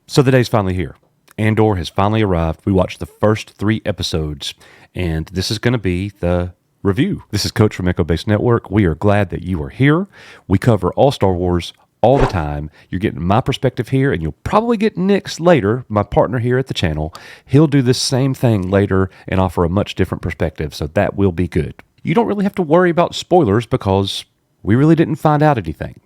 So the day's finally here. Andor has finally arrived. We watched the first 3 episodes, and this is going to be the review. This is Coach from Echo Base Network. We are glad that you are here. We cover all Star Wars all the time. You're getting my perspective here, and you'll probably get Nick's later, my partner here at the channel. He'll do the same thing later and offer a much different perspective, so that will be good. You don't really have to worry about spoilers because we really didn't find out anything.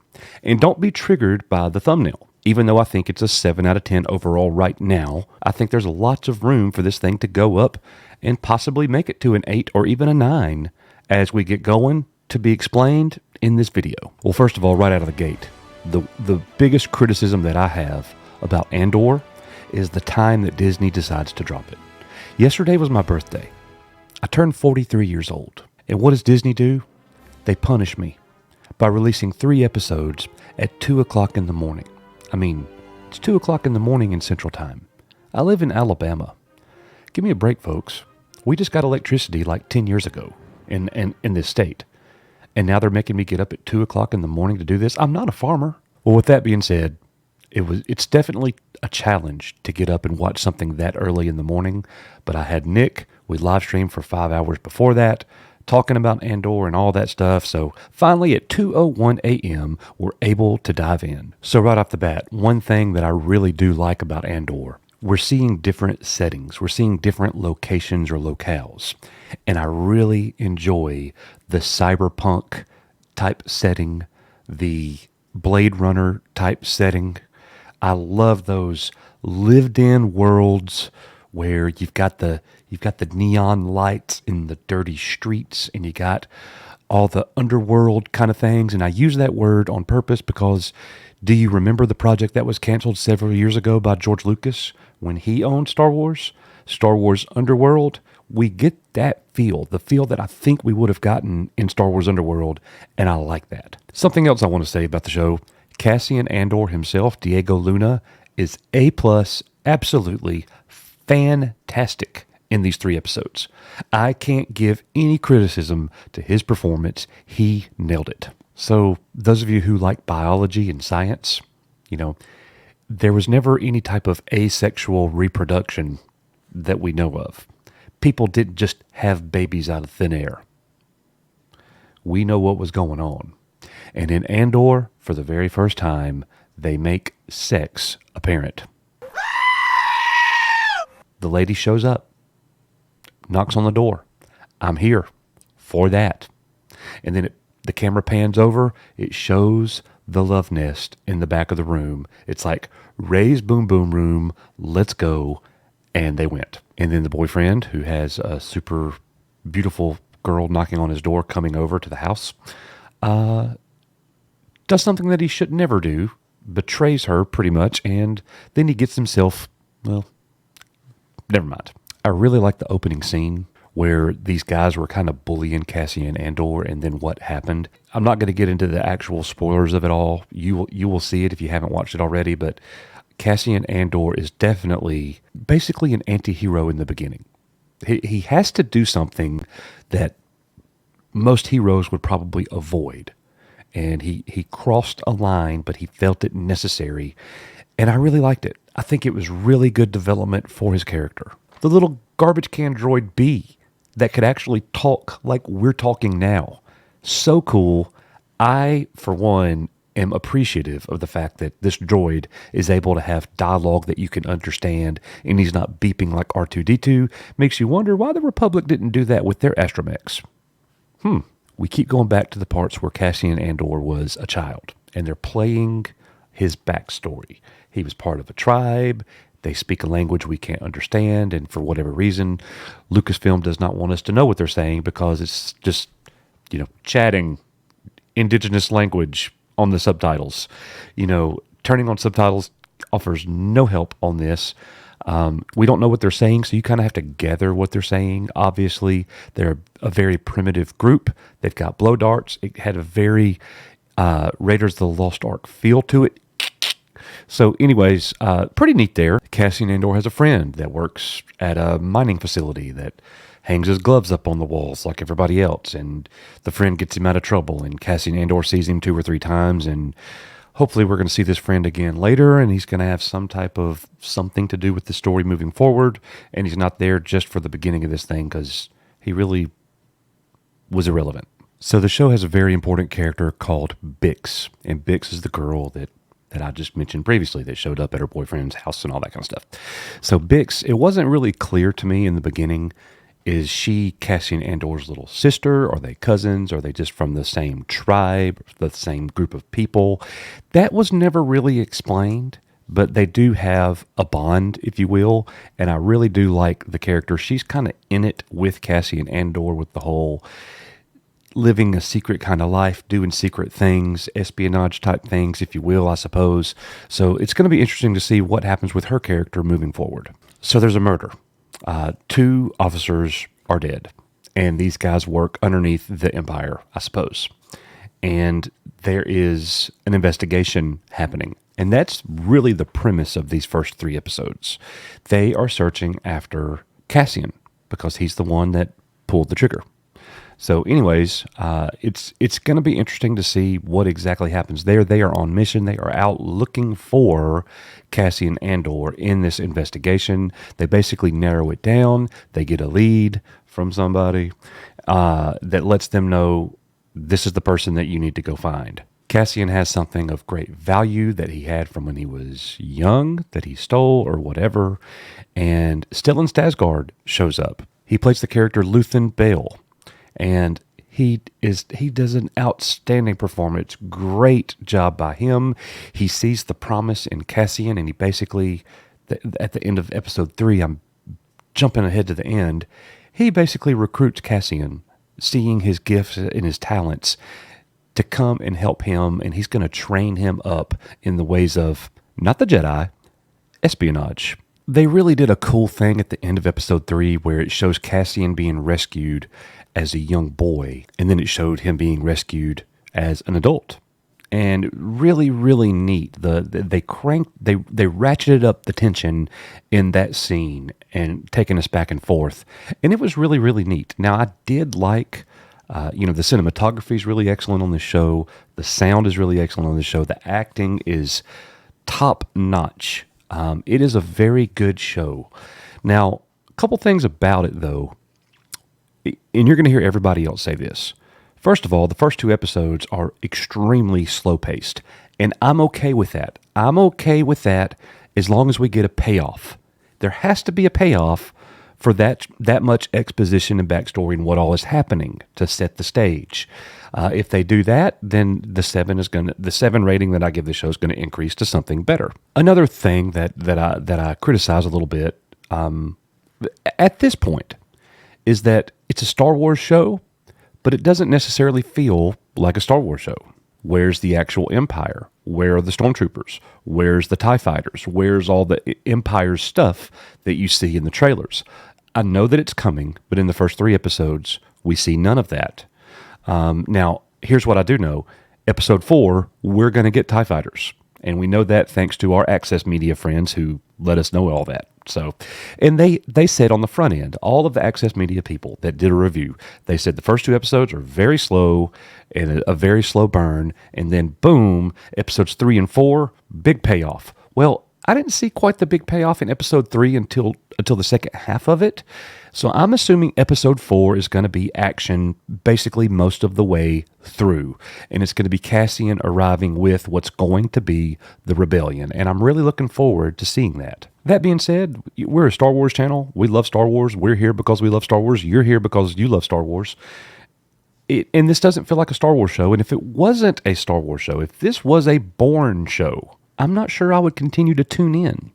And don't be triggered by the thumbnail. Even though I think it's a 7 out of 10 overall right now, I think there's lots of room for this thing to go up and possibly make it to an 8 or even a 9 as we get going, to be explained in this video. Well, first of all, right out of the gate, the biggest criticism that I have about Andor is the time that Disney decides to drop it. Yesterday was my birthday. I turned 43 years old. And what does Disney do? They punish me by releasing 3 episodes at 2 o'clock in the morning. I mean, it's 2 o'clock in the morning in Central Time. I live in Alabama. Give me a break, folks. We just got electricity like 10 years ago in this state. And now they're making me get up at 2 o'clock in the morning to do this. I'm not a farmer. Well, with that being said, it's definitely a challenge to get up and watch something that early in the morning. But I had Nick. We live streamed for 5 hours before that, talking about Andor and all that stuff. So finally at 2:01 a.m., we're able to dive in. So right off the bat, one thing that I really do like about Andor, we're seeing different settings. We're seeing different locations or locales. And I really enjoy the cyberpunk type setting, the Blade Runner type setting. I love those lived in worlds where you've got the neon lights in the dirty streets, and you got all the underworld kind of things. And I use that word on purpose because do you remember the project that was canceled several years ago by George Lucas when he owned Star Wars Underworld? We get that feel, the feel that I think we would have gotten in Star Wars Underworld, and I like that. Something else I want to say about the show, Cassian Andor himself, Diego Luna, is A+, absolutely fantastic in these 3 episodes. I can't give any criticism to his performance. He nailed it. So those of you who like biology and science, there was never any type of asexual reproduction that we know of. People didn't just have babies out of thin air. We know what was going on. And in Andor, for the very first time, they make sex apparent. The lady shows up, knocks on the door. I'm here for that. And then the camera pans over. It shows the love nest in the back of the room. It's like, Ray's boom boom room, let's go. And they went. And then the boyfriend, who has a super beautiful girl knocking on his door, coming over to the house, does something that he should never do, betrays her pretty much, and then he gets himself, well, never mind. I really like the opening scene where these guys were kind of bullying Cassian Andor, and then what happened. I'm not going to get into the actual spoilers of it all. You will see it if you haven't watched it already, but Cassian Andor is definitely basically an anti-hero in the beginning. He has to do something that most heroes would probably avoid. And he crossed a line, but he felt it necessary. And I really liked it. I think it was really good development for his character. The little garbage can droid B that could actually talk like we're talking now. So cool. I, for one, am appreciative of the fact that this droid is able to have dialogue that you can understand, and he's not beeping like R2-D2. Makes you wonder why the Republic didn't do that with their astromechs. We keep going back to the parts where Cassian Andor was a child, and they're playing his backstory. He was part of a tribe. They speak a language we can't understand, and for whatever reason, Lucasfilm does not want us to know what they're saying because it's just, chatting indigenous language on the subtitles. Turning on subtitles offers no help on this. We don't know what they're saying, so you kind of have to gather what they're saying. Obviously, they're a very primitive group. They've got blow darts. It had a very Raiders of the Lost Ark feel to it. So anyways, pretty neat there. Cassian Andor has a friend that works at a mining facility that hangs his gloves up on the walls like everybody else, and the friend gets him out of trouble, and Cassian Andor sees him 2 or 3 times and Hopefully we're going to see this friend again later, and he's going to have some type of something to do with the story moving forward, and he's not there just for the beginning of this thing because he really was irrelevant. So the show has a very important character called Bix, and Bix is the girl that I just mentioned previously that showed up at her boyfriend's house and all that kind of stuff. So Bix, it wasn't really clear to me in the beginning, is she Cassian Andor's little sister? Are they cousins? Are they just from the same tribe, the same group of people? That was never really explained, but they do have a bond, if you will, and I really do like the character. She's kind of in it with Cassian Andor with the whole living a secret kind of life, doing secret things, espionage type things, if you will, I suppose. So it's going to be interesting to see what happens with her character moving forward. So there's a murder. 2 officers are dead, and these guys work underneath the Empire, I suppose. And there is an investigation happening. And that's really the premise of these first 3 episodes. They are searching after Cassian because he's the one that pulled the trigger. So anyways, it's going to be interesting to see what exactly happens there. They are on mission. They are out looking for Cassian Andor in this investigation. They basically narrow it down. They get a lead from somebody that lets them know this is the person that you need to go find. Cassian has something of great value that he had from when he was young, that he stole or whatever, and Stellan Skarsgård shows up. He plays the character Luthen Bale. And he does an outstanding performance. Great job by him. He sees the promise in Cassian, and he basically, at the end of episode 3, I'm jumping ahead to the end, he basically recruits Cassian, seeing his gifts and his talents, to come and help him, and he's going to train him up in the ways of, not the Jedi, espionage. They really did a cool thing at the end of episode 3 where it shows Cassian being rescued as a young boy, and then it showed him being rescued as an adult. And really, really neat. They ratcheted up the tension in that scene and taking us back and forth. And it was really, really neat. Now, I did like, the cinematography is really excellent on this show. The sound is really excellent on this show. The acting is top notch. It is a very good show. Now, a couple things about it, though, and you're going to hear everybody else say this. First of all, the first 2 episodes are extremely slow-paced, and I'm okay with that. I'm okay with that as long as we get a payoff. There has to be a payoff for that much exposition and backstory and what all is happening to set the stage. If they do that, then the 7 rating that I give the show is going to increase to something better. Another thing that I criticize a little bit at this point is that it's a Star Wars show, but it doesn't necessarily feel like a Star Wars show. Where's the actual Empire? Where are the stormtroopers? Where's the TIE fighters? Where's all the Empire stuff that you see in the trailers? I know that it's coming, but in the first 3 episodes, we see none of that. Now, here's what I do know. Episode 4, we're going to get TIE fighters. And we know that thanks to our Access Media friends who let us know all that. So, and they said on the front end, all of the Access Media people that did a review, they said the first 2 episodes are very slow and a very slow burn. And then boom, episodes 3 and 4, big payoff. Well, I didn't see quite the big payoff in episode 3 until the second half of it. So I'm assuming episode 4 is going to be action basically most of the way through. And it's going to be Cassian arriving with what's going to be the rebellion. And I'm really looking forward to seeing that. That being said, we're a Star Wars channel. We love Star Wars. We're here because we love Star Wars. You're here because you love Star Wars. And this doesn't feel like a Star Wars show. And if it wasn't a Star Wars show, if this was a Bourne show, I'm not sure I would continue to tune in.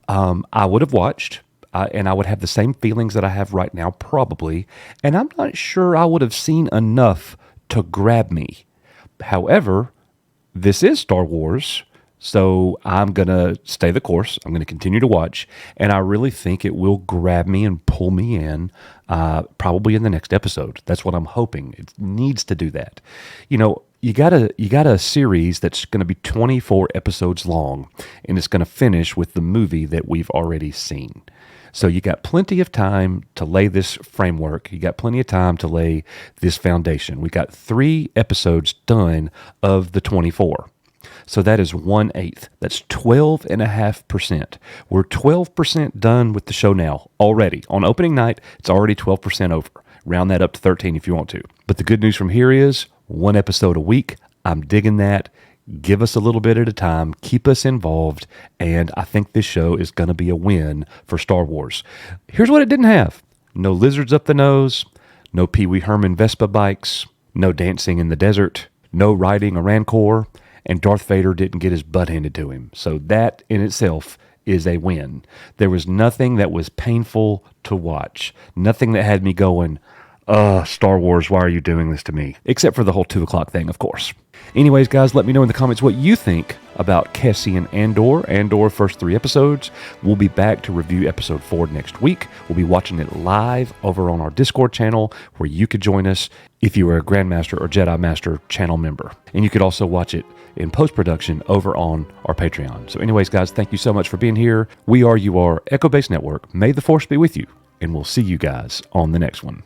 I would have watched, and I would have the same feelings that I have right now, probably. And I'm not sure I would have seen enough to grab me. However, this is Star Wars, so I'm going to stay the course. I'm going to continue to watch, and I really think it will grab me and pull me in probably in the next episode. That's what I'm hoping. It needs to do that. You got a series that's going to be 24 episodes long, and it's going to finish with the movie that we've already seen. So you got plenty of time to lay this framework. You got plenty of time to lay this foundation. We got 3 episodes done of the 24. So that is 1/8. That's 12.5%. We're 12% done with the show now already. On opening night, it's already 12% over. Round that up to 13 if you want to. But the good news from here is 1 episode a week. I'm digging that. Give us a little bit at a time. Keep us involved. And I think this show is going to be a win for Star Wars. Here's what it didn't have. No lizards up the nose. No Pee Wee Herman Vespa bikes. No dancing in the desert. No riding a Rancor. And Darth Vader didn't get his butt handed to him. So that in itself is a win. There was nothing that was painful to watch. Nothing that had me going, Star Wars, why are you doing this to me? Except for the whole 2 o'clock thing, of course. Anyways, guys, let me know in the comments what you think about Cassian Andor first 3 episodes. We'll be back to review episode 4 next week. We'll be watching it live over on our Discord channel where you could join us if you were a Grandmaster or Jedi Master channel member. And you could also watch it in post-production over on our Patreon. So anyways, guys, thank you so much for being here. We are, you are, Echo Base Network. May the Force be with you, and we'll see you guys on the next one.